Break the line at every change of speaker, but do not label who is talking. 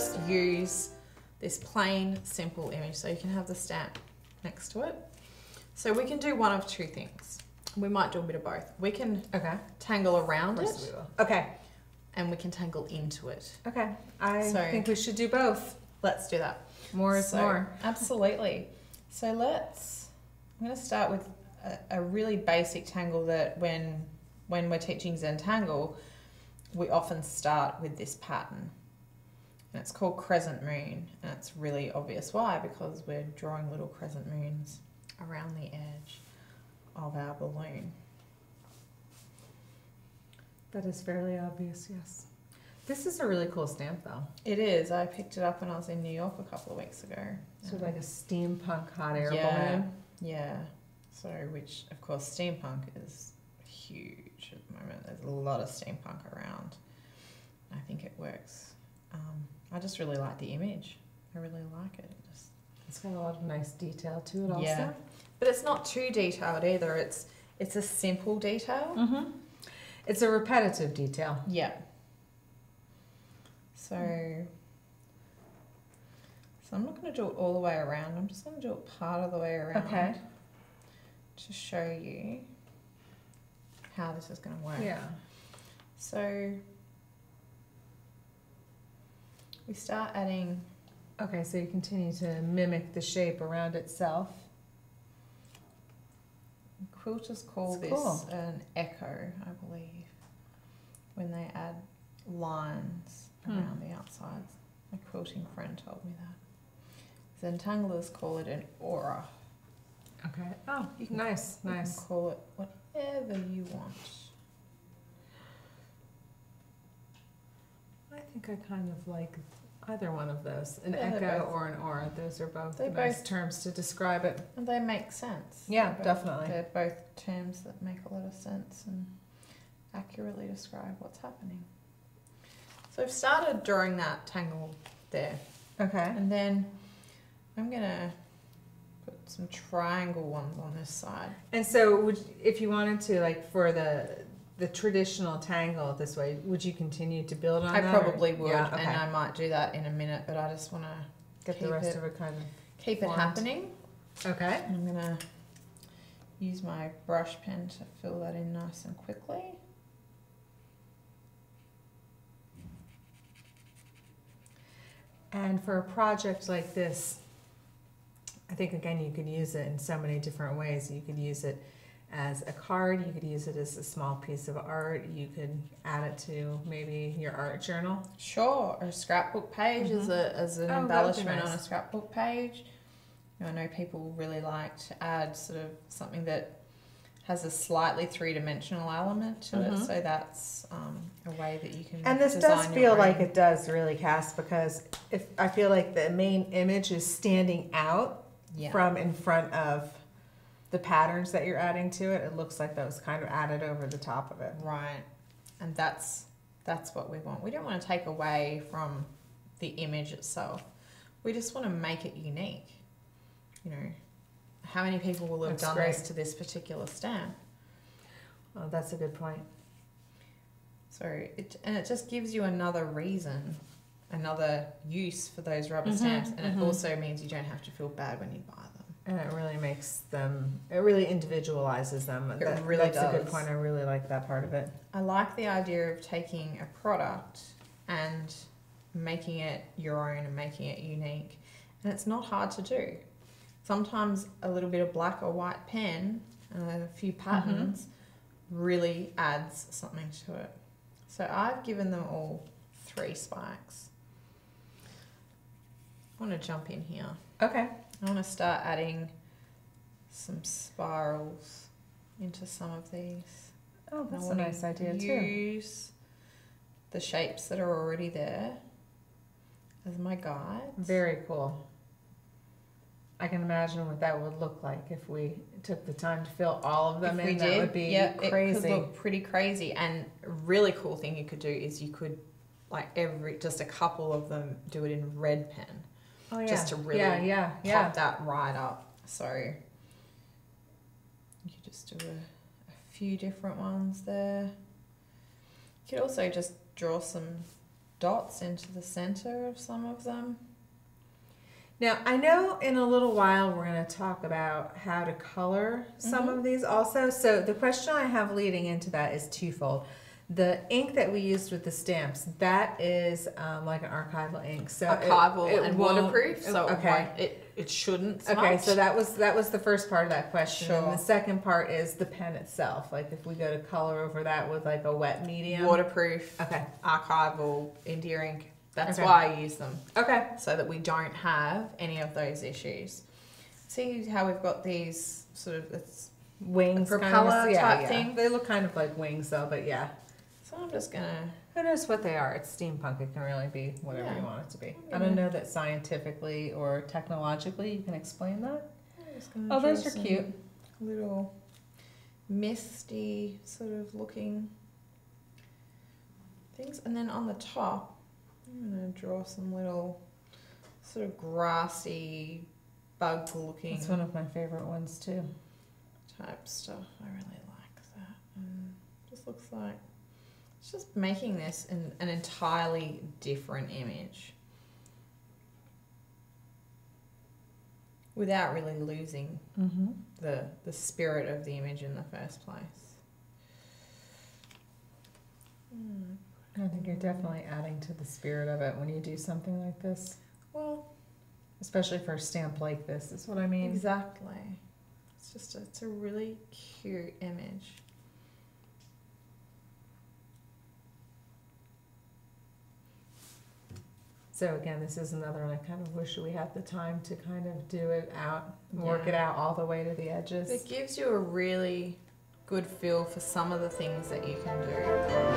just use this plain, simple image. So you can have the stamp next to it. So we can do one of two things. We might do a bit of both. We can tangle around it.
Okay.
And we can tangle into it.
Okay. I think we should do both.
Let's do that.
More is more.
Absolutely. So I'm going to start with a really basic tangle that when we're teaching Zentangle, we often start with this pattern. And it's called Crescent Moon. And it's really obvious why, because we're drawing little crescent moons around the edge of our balloon.
That is fairly obvious, yes. This is a really cool stamp, though.
It is. I picked it up when I was in New York a couple of weeks ago.
So like a steampunk hot air balloon?
Yeah. So, which, of course, steampunk is huge at the moment. There's a lot of steampunk around. I think it works. I just really like the image. I really like it.
It's got a lot of nice detail to it also.
Yeah. But it's not too detailed either. It's a simple detail.
Mm-hmm. It's a repetitive detail.
Yeah. So I'm not going to do it all the way around. I'm just going to do it part of the way around.
Okay.
To show you how this is going to work.
Yeah.
So we start adding.
Okay, so you continue to mimic the shape around itself.
Quilters call this an echo, I believe, when they add lines around the outsides. My quilting friend told me that. Zentanglers call it an aura.
Okay. Oh, nice.
You can call it whatever you want.
I think I kind of like either one of those, an echo or an aura. Those are both nice terms to describe it.
And they make sense.
Yeah, definitely.
They're both terms that make a lot of sense and accurately describe what's happening. So I've started drawing that tangle there.
Okay.
And then I'm going to put some triangle ones on this side.
And so if you wanted to, like for the traditional tangle this way, would you continue to build on that?
I probably would,
yeah, okay.
and I might do that in a minute, but I just want to
get the rest of it kind of
keep it happening.
Okay.
I'm going to use my brush pen to fill that in nice and quickly.
And for a project like this, I think again you could use it in so many different ways. You could use it as a card, you could use it as a small piece of art, you could add it to maybe your art journal.
Sure, or a scrapbook page as an embellishment on a scrapbook page. You know, I know people really like to add sort of something that has a slightly three-dimensional element to it, so that's a way that you can
And this does feel like it does really, Cass, because if I feel like the main image is standing out from in front of the patterns that you're adding to it, it looks like that was kind of added over the top of it.
Right, and that's what we want. We don't want to take away from the image itself. We just want to make it unique. You know, how many people will have done this to this particular stamp?
Well, that's a good point.
So it just gives you another reason, another use for those rubber stamps, and it also means you don't have to feel bad when you buy them.
And it really makes them, it really individualizes them.
It really does.
That's a good point. I really like that part of it.
I like the idea of taking a product and making it your own and making it unique. And it's not hard to do. Sometimes a little bit of black or white pen and a few patterns really adds something to it. So I've given them all 3 spikes. I want to jump in here.
Okay.
I want to start adding some spirals into some of these.
Oh, that's a nice idea too.
Use the shapes that are already there as my guides.
Very cool. I can imagine what that would look like if we took the time to fill all of them in. That would be crazy.
It could look pretty crazy. And a really cool thing you could do is you could, like just a couple of them, do it in red pen.
Oh, yeah.
Just to really pop that right up. So you could just do a few different ones there. You could also just draw some dots into the center of some of them.
Now, I know in a little while we're going to talk about how to color some of these also. So the question I have leading into that is twofold. The ink that we used with the stamps, that is like an archival ink. So
archival
it
and
won't-
waterproof, so
okay.
it shouldn't
Okay,
smudge.
so that was the first part of that question.
Sure.
And the second part is the pen itself. Like if we go to color over that with like a wet medium.
Waterproof,
Okay.
archival, India ink. That's
Okay.
why I use them.
Okay.
So that we don't have any of those issues. See how we've got these sort of
Wings,
propeller
kind of,
type thing?
They look kind of like wings though, but yeah.
So I'm just gonna.
Who knows what they are? It's steampunk. It can really be whatever you want it to be. I don't know that scientifically or technologically you can explain that. Oh, those are cute.
Little misty sort of looking things. And then on the top, I'm going to draw some little sort of grassy, bug looking.
It's one of my favorite ones too.
Type stuff. I really like that. And just looks like it's just making this an entirely different image without really losing the spirit of the image in the first place.
I think you're definitely adding to the spirit of it when you do something like this.
Well,
especially for a stamp like this, is what I mean.
Exactly. It's a really cute image.
So again, this is another one I kind of wish we had the time to kind of do it out, work it out all the way to the edges.
It gives you a really good feel for some of the things that you can do.